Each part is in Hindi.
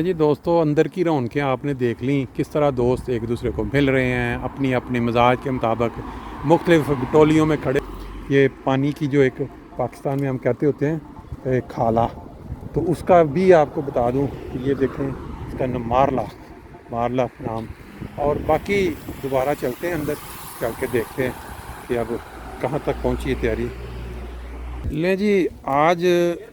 जी दोस्तों, अंदर की रौनकें आपने देख ली, किस तरह दोस्त एक दूसरे को मिल रहे हैं, अपनी अपने मिजाज के मुताबिक मुख्तलिफ टोलियों में खड़े। ये पानी की जो एक पाकिस्तान में हम कहते होते हैं एक खाला, तो उसका भी आपको बता दूं कि ये देखें, इसका नाम मारला नाम। और बाकी दोबारा चलते हैं अंदर, चल के देखते हैं कि अब कहाँ तक पहुँची है तैयारी। ले जी, आज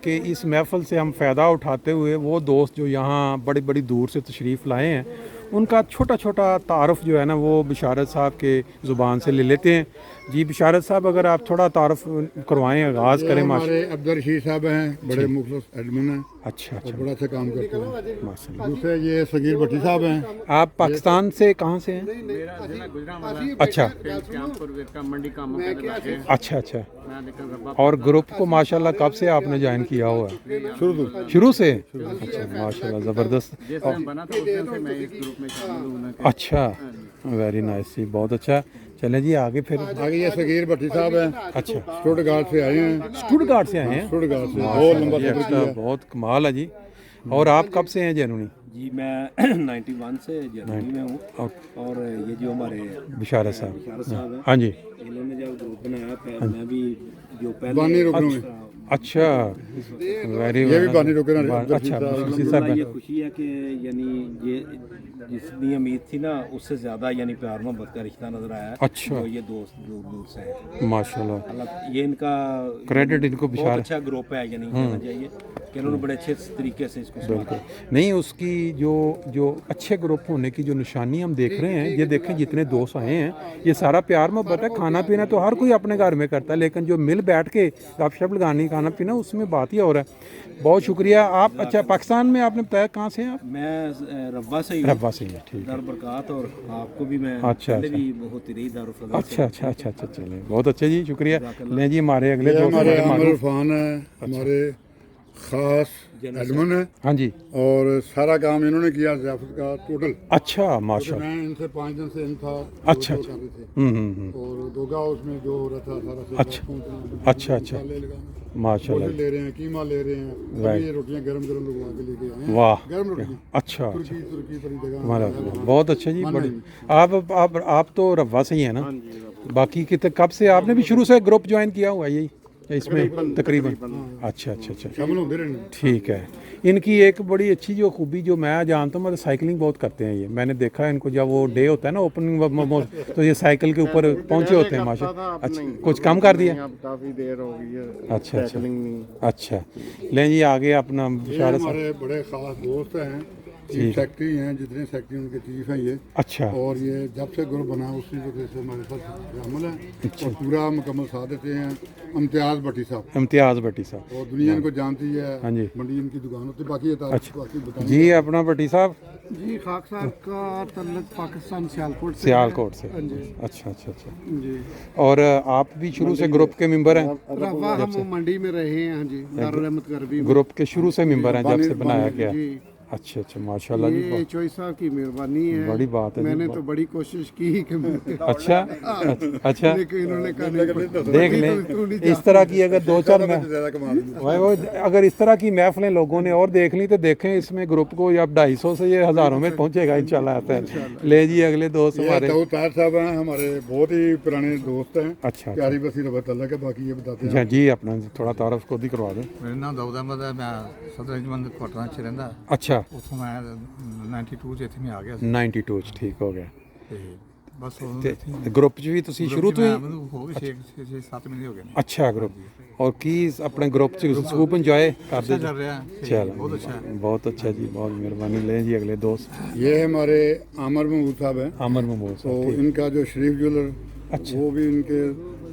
के इस महफ़िल से हम फ़ायदा उठाते हुए वो दोस्त जो यहाँ बड़ी बड़ी दूर से तशरीफ़ लाए हैं, उनका छोटा छोटा तारफ़ जो है ना वो बिशारत साहब के ज़ुबान से ले लेते हैं। जी बिशारत साहब, अगर आप थोड़ा तारफ़ करवाएं, आगाज़ करें। हमारे अब्दुल रशीद साहब हैं, बड़े मुखलिस एडमिन हैं। अच्छा और बड़ा अच्छा काम करते हैं। माशाल्लाह। दूसरे ये सगीर भट्टी साहब हैं। आप पाकिस्तान से कहाँ से हैं? अच्छा अच्छा। और ग्रुप को माशाल्लाह कब से आपने ज्वाइन किया हुआ है? शुरू से। अच्छा माशाल्लाह, ज़बरदस्त। अच्छा, वेरी नाइस जी, बहुत अच्छा। चलें जी आगे फिर। आगे ये सगीर भट्टी साहब हैं। अच्छा, स्टुटगार्ट से आए हैं। स्टुटगार्ट से आए हैं? स्टुटगार्ट से बहुत लंबा जी, सफर अच्छा, किया। बहुत कमाल है जी। और आप कब से हैं जर्मनी? जी मैं 91 से जर्मनी में हूँ। और ये जो हमारे बिशारत साहब। साहब हैं, हाँ जी। इन्होंने जब ग्रुप बनाया, मैं भी जो बानी पहले रुकनों में। अच्छा, वेरी ये भी बानी रुके ना। अच्छा, अल्हम्दुलिल्लाह ये खुशी है कि यानी ये जितनी उम्मीद थी ना उससे ज़्यादा यानी प्यार मोहब्बत का रिश्ता नज़र आया है। अच्छा। तो ये दोस्त दूर दूर से हैं माशाल्लाह, अल्लाह, ये इनका क्रेडिट इनको बहुत बिशारत। अच्छा ग्रुप है, यानी कहना चाहिए कि इन्होंने बड़े अच्छे तरीके से इसको संभाला। नहीं, उसकी जो जो अच्छे ग्रुप होने की जो निशानी हम देख रहे हैं, ये देखें जितने दोस्त आए हैं, ये सारा प्यार मोहब्बत है। खाना पीना तो हर कोई अपने घर में करता है, लेकिन जो मिल बैठ के गपशप लगानी, खाना पीना, उसमें बात ही और है। बहुत शुक्रिया। आप अच्छा, पाकिस्तान में आपने बताया कहाँ से हैं आप? मैं रब्बा से ही रब्बा से ही है, ठीक है। दार बरकात, और आपको भी मैं अच्छा, पहले अच्छा। भी बहुत ही रही दारुल फज़ल से। अच्छा, चलें, बहुत अच्छे जी, शुक्रिया। लें जी, हमारे अगले ये दोस्त हमारे हमारे आमिर मारूफ। इरफान है, हमारे खास एडमिन है। हाँ जी। और सारा काम इन्होंने किया ज़ियाफत का टोटल। अच्छा माशाल्लाह। मैं इनसे 5 दिन से इन था। अच्छा, दो अच्छा। कर रहे थे। हम्म। और दोगा उसमें जो हो रहा था सारा से अच्छा। अच्छा। माशाल्लाह, ले रहे हैं, कीमा ले रहे हैं। अभी ये रोटियां गरम गरम लगवा के लेके आए हैं। वाह, गरम रोटियां। अच्छा। तुर्की वाली जगह हमारा है। बहुत अच्छा जी, बड़ी। आप तो रब्बा से ही है ना? बाकी कितने कब से आपने भी शुरू से ग्रुप ज्वाइन किया हुआ है यही इसमें तकरीबन? अच्छा, शामिल होते रहने। ठीक है। इनकी एक बड़ी अच्छी जो खूबी जो मैं जानता हूँ, मतलब साइकिलिंग बहुत करते हैं ये। मैंने देखा है इनको, जब वो डे होता है ना ओपनिंग, तो ये साइकिल के ऊपर पहुंचे होते हैं माशा। अच्छा, कुछ कम कर दिया? काफी देर हो गई है। अच्छा। अच्छा, लें जी आगे अपना ये बिशारत साहब। हमारे बड़े खास दोस्त हैं, चीफ सेक्रेटरी हैं। जितने सेक्रेटरी उनके चीफ हैं ये। अच्छा। और ये जब से ग्रुप बना उसी वजह से हमारे साथ शामिल हैं। और पूरा मुकम्मल साथ देते हैं। इम्तियाज़ भट्टी साहब, इम्तियाज़ भट्टी साहब। और दुनिया इनको जानती है। हाँ जी। मंडी इनकी दुकान होती है। बाकी ये अच्छा। बाकी बताएं। जी अपना भट्टी साहब। जी खाक साहब का तल्लुक पाकिस्तान सियालकोट से। सियालकोट से। हाँ जी। अच्छा। जी और आप भी शुरू से ग्रुप के मेंबर हैं? रवा हम मंडी में रहे हैं। हाँ जी, दारुल रहमत गरबी में। ग्रुप के शुरू से मेंबर हैं जब से बनाया गया? जी अच्छा माशाल्लाह जी, ये चोई साहब की मेहरबानी है। बड़ी बात है जी। मैंने तो बड़ी कोशिश की कि अच्छा। लेकिन इन्होंने कहा नहीं। देख लें, इस तरह की अगर दो चार ज़्यादा कमा देंगे। वो अगर इस तरह की महफिलें लोगों ने और देख ली तो देखें इसमें ग्रुप को अब 250 से ये हज़ारों में पहुंचेगा इंशाल्लाह आता है। ले जी अगले दोस्त ये हमारे। दाऊद तार साहब हैं, हमारे बहुत ही पुराने दोस्त हैं। अच्छा। प्यारी बसी रबत अल्लाह के। बाकी ये बताते हैं। अच्छा जी, अपना थोड़ा तारफ खुद ही करवा दें। मेरा नाम दाऊद अहमद है। मैं सदर अंजमन क्वार्टर च रहिंदा। अच्छा, ਉੱਥੋਂ ਮੈਂ 92 ਚ ਇੱਥੇ ਮੈਂ ਆ ਗਿਆ ਸੀ 92 ਚ ਠੀਕ ਹੋ ਗਿਆ। ਤੇ ਬਸ ਉਹ ਤੇ ਗਰੁੱਪ 'ਚ ਵੀ ਤੁਸੀਂ ਸ਼ੁਰੂ ਤੋਂ ਹੀ? ਮੈਨੂੰ ਹੋ ਗਏ 6-7 ਮਹੀਨੇ ਹੋ ਗਏ ਨੇ। ਅੱਛਾ ग्रुप। और की अपने ग्रुप से खूब इंजॉय करते? अच्छा चल रहा है। चलो बहुत अच्छा है। बहुत अच्छा जी, बहुत मेहरबानी। लें जी अगले दोस्त। ये हमारे आमर महमूद साहब हैं। आमर महमूद तो साहब। इनका जो शरीफ ज्वेलर, अच्छा। वो भी इनके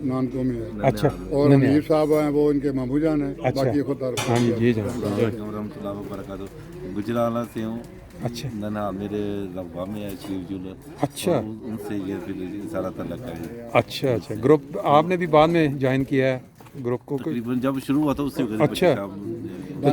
नानकों में है। अच्छा। और हमीर साहब हैं, वो इनके मामू जान हैं। अच्छा। बाकी खुद तारुफ। हाँ जी जनाब। रहमतुल्लाह व बरकातहू। गुजराला से हूँ। अच्छा। नना मेरे रब्बा में है शरीफ ज्वेलर। अच्छा। और उनसे ये फिर सारा तल्लक है। अच्छा। ग्रुप आपने भी बाद में ज्वाइन किया है ग्रुप को? तकरीबन जब शुरू हुआ था उससे वक्त अच्छा। तो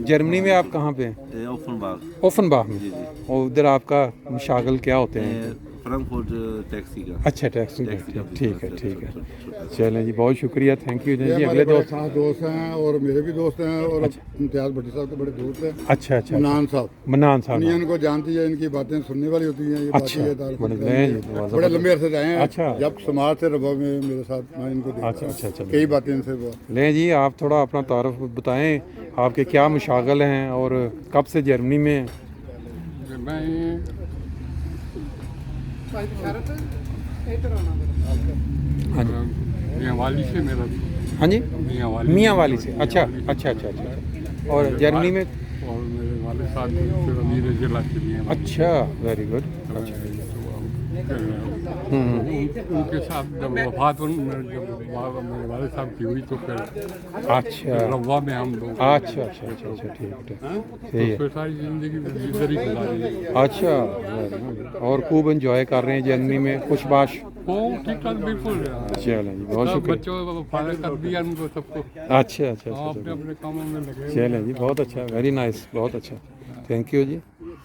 जर्मनी में आप कहाँ पे हैं? ओफनबाग। ओफनबाग में। जी। और उधर आपका मशागल क्या होते हैं? फ्रैंकफर्ट टैक्सी का। अच्छा टैक्सी टैक्सी का ठीक है business ठीक है छोटा सा। चलें जी बहुत शुक्रिया थैंक यू ये जी हमारे अगले बड़े दोस्त खास दोस्त हैं और मेरे भी दोस्त हैं और इम्तियाज भट्टी साहब के बड़े दोस्त हैं। अच्छा अच्छा मनान साहब मनान साहब दुनिया इनको जानती है, इनकी बातें सुनने वाली होती हैं। ये अच्छा, बाकी है दारुल बड़े फजल नए में। जी, बहुत बड़े जबरदस्त। लंबे अरसे से आए हैं। अच्छा। जब समाज से रबा में मेरे साथ मैं इनको देखा। अच्छा, अच्छा, अच्छा। कई बातें इनसे हुआ। लें जी आप थोड़ा अपना तारुफ बताएं आपके क्या मुशागल हैं और कब से जर्मनी में हैं? मैं हाँ जी मियाँ वाली से मेरा हाँ जी मियाँ मियाँ वाली से अच्छा अच्छा अच्छा अच्छा और जर्मनी में और मेरे वाले साहब फिर अमीर जिला के लिए अच्छा वेरी गुड उनके साथ जब वफात मेरे वाले साहब की हुई तो फिर अच्छा रवा में हम लोग अच्छा अच्छा अच्छा अच्छा ठीक ठीक सही है फिर सारी जिंदगी इधर ही गुजारी। अच्छा very good। और खूब इंजॉय कर रहे हैं जर्मनी में कुछ बाश वो ठीक ठाक बिल्कुल चलें जी बहुत सब शुक्रिया बच्चों को फायदा कर दिया उनको सबको। अच्छा अच्छा हाँ, अच्छा अपने अपने कामों में लगे हुए। चलें जी बहुत अच्छा वेरी नाइस बहुत अच्छा थैंक यू जी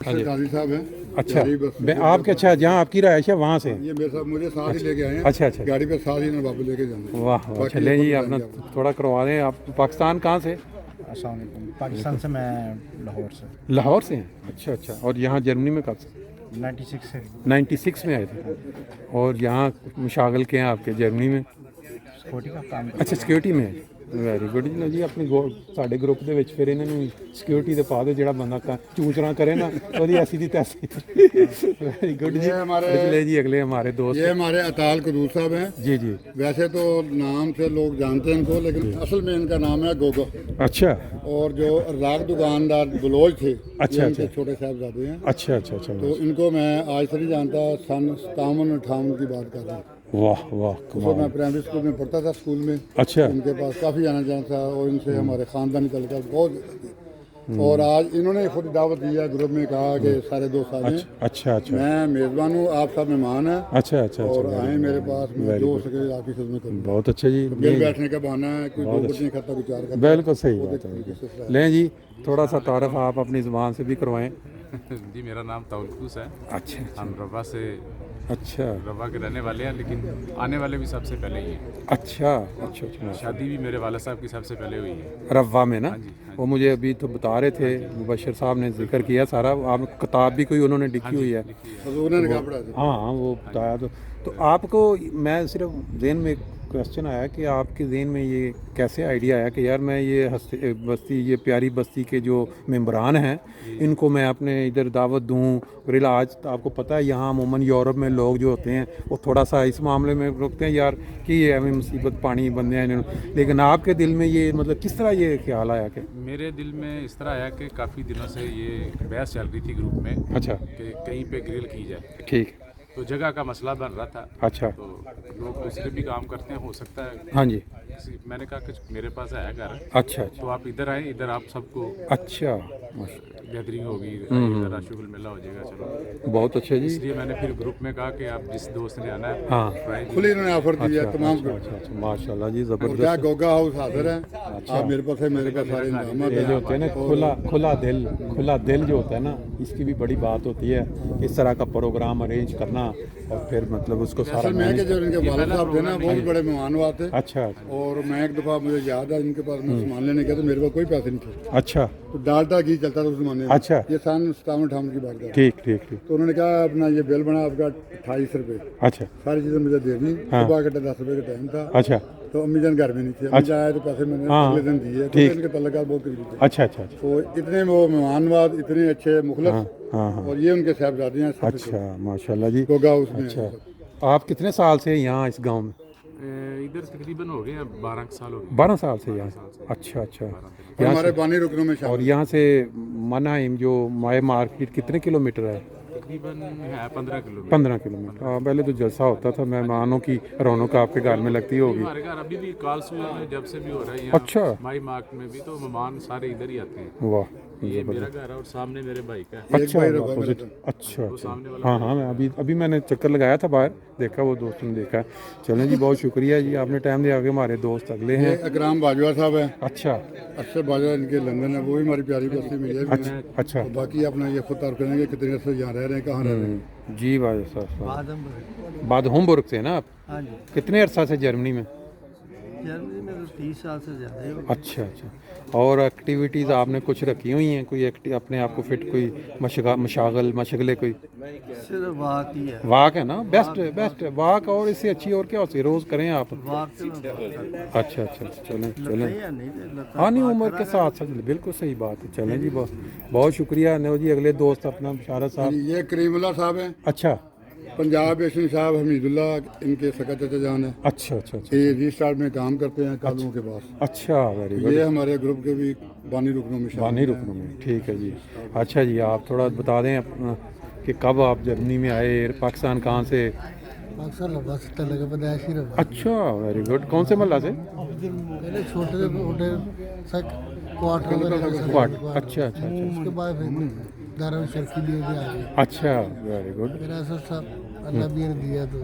हाँ जी काजी साहब हैं। अच्छा यारी बस मैं आपके अच्छा जहाँ आपकी रहायश है वहाँ से ये मेरे साथ मुझे साथ ही लेके आए हैं। अच्छा अच्छा गाड़ी पे साथ ही ना वापस लेके जाना। वाह वाह चलें जी अपना थोड़ा करवा दें आप पाकिस्तान कहाँ से अस्सलाम वालेकुम। पाकिस्तान से मैं लाहौर से लाहौर से हैं अच्छा अच्छा और यहाँ जर्मनी में कब से 96 से 96 में आए थे और यहाँ मुशागल के हैं आपके जर्मनी में सिक्योरिटी का काम अच्छा सिक्योरिटी में है ਵੈਰੀ ਗੁੱਡ ਜੀ ਨਾ ਜੀ ਆਪਣੀ ਸਾਡੇ ਗਰੁੱਪ ਦੇ ਵਿੱਚ ਫਿਰ ਇਹਨਾਂ ਨੂੰ ਸਿਕਿਉਰਿਟੀ ਦੇ ਪਾ ਦਿਓ ਜਿਹੜਾ ਬੰਦਾ ਚੂਚਣਾ करे ना ਉਹਦੀ ਐਸੀ ਦੀ ਤੈਸੀ ਵੈਰੀ ਗੁੱਡ ਜੀ ले जी अगले हमारे दोस्त ये हमारे अताल कदूर साहब हैं। जी जी वैसे तो नाम से लोग जानते हैं इनको, लेकिन असल में इनका नाम है गोगो। अच्छा और जो राग दुकानदार बलोच थे अच्छा, ये इनके अच्छा। छोटे साहबजादे हैं। अच्छा अच्छा अच्छा तो इनको मैं आज से नहीं जानता, सन 57-58 की बात कर रहा हूँ। वाह वाह तो कमाल मैं प्राइमरी स्कूल में पढ़ता था स्कूल में। अच्छा इनके पास काफ़ी आना जाना था और इनसे हमारे ख़ानदानी तल्लुकात बहुत ज़्यादा थे। और आज इन्होंने खुद दावत दिया ग्रुप में, कहा कि सारे दोस्त आ जाएं। अच्छा अच्छा मैं मेज़बान हूँ, आप सब मेहमान हैं अच्छा अच्छा और अच्छा आए मेरे पास, मैं जो हो सके आपकी खिदमत करूँ। बहुत अच्छा जी मिल बैठने का बहाना है, कोई दो बच्चे इकट्ठा विचार करता है। बिल्कुल सही बात है लें जी थोड़ा सा तारफ आप अपनी ज़ुबान से भी करवाएं जी मेरा नाम तवलकुस है। अच्छा हम रवा से अच्छा रवा के रहने वाले हैं, लेकिन आने वाले भी सबसे पहले ही हैं। अच्छा अच्छा अच्छा शादी भी मेरे वाला साहब की सबसे पहले हुई है। रवा में ना जी, हाँ वो मुझे अभी तो बता रहे थे मुबशर साहब ने जिक्र किया सारा आप किताब भी कोई उन्होंने लिखी हुई है हजूर ने कहा पड़ा था। हाँ वो बताया तो आपको मैं सिर्फ जहन में क्वेश्चन आया कि आपके जहन में ये कैसे आइडिया आया कि यार मैं ये बस्ती ये प्यारी बस्ती के जो मेंबरान हैं इनको मैं अपने इधर दावत दूँ। रिला आज तो आपको पता है यहाँ अमूमन यूरोप में लोग जो होते हैं वो थोड़ा सा इस मामले में रुकते हैं यार कि ये हमें मुसीबत पानी बंदे हैं, लेकिन आपके दिल में ये मतलब किस तरह ये ख्याल आया कि मेरे दिल में इस तरह आया कि काफ़ी दिनों से ये बहस चल रही थी ग्रुप में अच्छा कि कहीं पे ग्रिल की जाए, ठीक तो जगह का मसला बन रहा था। अच्छा तो लोग दूसरे भी काम करते हैं, हो सकता है हाँ जी मैंने कहा कि मेरे पास है घर, अच्छा अच्छा तो आप इधर आए, इधर आप सबको अच्छा माशा- गैदरिंग होगी, इधर आशुगुल मेला हो जाएगा। चलो बहुत अच्छा जी इसलिए मैंने फिर ग्रुप में कहा कि आप जिस दोस्त ने आना है हाँ फ्राई खुली इन्होंने ऑफर दिया अच्छा तमाम अच्छा अच्छा अच्छा माशाल्लाह जी और क्या ज़बरदस्त गोगा हाउस हाजिर है। आप मेरे पास है, मेरे पास सारे इंतजाम ये जो होते हैं ना खुला दिल जो होता है ना इसकी भी बड़ी बात होती है इस तरह का प्रोग्राम अरेंज करना और फिर मतलब उसको सारा असल में कि मैनेज जो इनके वालिद साहब थे ना वो भी बड़े मेहमान हुआ थे। अच्छा और मैं एक दफ़ा मुझे याद है इनके पास मैं सामान लेने गया तो मेरे पास कोई पैसे नहीं थे। अच्छा तो डालटा घी चलता था उस जमाने में। अच्छा। ये सन 57-58 की बात कर। ठीक ठीक ठीक तो उन्होंने कहा अपना ये बिल बना आपका 28 रुपये, अच्छा सारी चीज़ें मुझे दे दी। हाँ। सुबह का 10 रुपये का टाइम था। अच्छा तो अम्मी जान घर में नहीं थी, अम्मी जान आए तो पैसे मैंने हाँ। अगले दिन दिए। तो ठीक। इनके तल्लुकात बहुत करीबी थे। अच्छा अच्छा अच्छा तो इतने वो मेहमानवाज, इतने अच्छे मुखलस, हाँ हाँ और ये उनके साहबजादे हैं। अच्छा माशाल्लाह जी गोगा हाउस में। अच्छा आप कितने साल से यहाँ इस गांव में इधर तकरीबन हो गए हैं 12 साल हो गए। 12 साल से यहाँ अच्छा अच्छा और हमारे बानी रुकनों में और शामिल। यहाँ से मनाइम जो माए मार्केट कितने किलोमीटर है तकरीबन है 15 किलोमीटर। 15 किलोमीटर हाँ पहले तो जलसा होता था मेहमानों की रौनक आपके घर में लगती होगी हमारे घर अभी भी कालसूल में जब से भी हो रहा है यहाँ अच्छा माई मार्क में भी, तो मेहमान सारे इधर ही आते हैं। वाह ये मेरा घर है और सामने मेरे भाई का है। अच्छा भाई रखा है अपोजिट मेरा अच्छा अच्छा हाँ हाँ मैं अभी मैंने चक्कर लगाया था बाहर देखा वो दोस्तों ने देखा चलें जी बहुत शुक्रिया जी आपने टाइम दिया आगे हमारे दोस्त अगले ये हैं अकराम बाजवा साहब है, अच्छा अरशद बाजवा इनके लंदन है, वो भी हमारी प्यारी बस्ती में है। अच्छा अच्छा तो बाकी अपना ये खुद तारुफ करेंगे कितने अर्से यहाँ रह रहे हैं, कहाँ रह रहे हैं। जी भाई साहब बादहोमबुर्ग से ना आप हाँ जी, कितने अरसा से जर्मनी में जर्मनी में तो 30 साल से ज़्यादा ही हो गए। अच्छा अच्छा और एक्टिविटीज़ आपने कुछ रखी हुई हैं कोई अपने आप को फिट कोई मशगले कोई सिर्फ वाक ही है, वाक है ना बेस्ट वाक और इससे अच्छी और क्या होती है रोज़ करें आप वाक से मैं बहुत करता अच्छा अच्छा चलें हूँ। चलें या नहीं तो लता हाँ नहीं वाक उम्र करा के है। साथ साथ बिल्कुल सही बात है चलें जी बहुत शुक्रिया नो जी अगले दोस्त अपना बशारत साहब ये करीमुल्ला साहब हैं, अच्छा पंजाब एशियन साहब हमीदुल्ला इनके सका चाचा जान है। अच्छा अच्छा अच्छा ये रिस्टार्ट में काम करते हैं कालुओं के पास। अच्छा वेरी गुड ये हमारे ग्रुप के भी बानी रुकनों में शामिल बानी हैं। रुकनों में ठीक है जी अच्छा जी आप थोड़ा बता दें अपना कि कब आप जर्मनी में आए पाकिस्तान कहाँ से पाकिस्तान लगा सकता लगा पैदाइशी रहा। अच्छा वेरी गुड कौन से मोहल्ला से पहले छोटे छोटे सक क्वार्टर में रहते थे। क्वार्ट अच्छा अच्छा अच्छा उसके बाद फिर दारा शर्की लिए भी आ गए। अच्छा वेरी गुड मेरा ऐसा सब अल्लाह भी ने दिया तो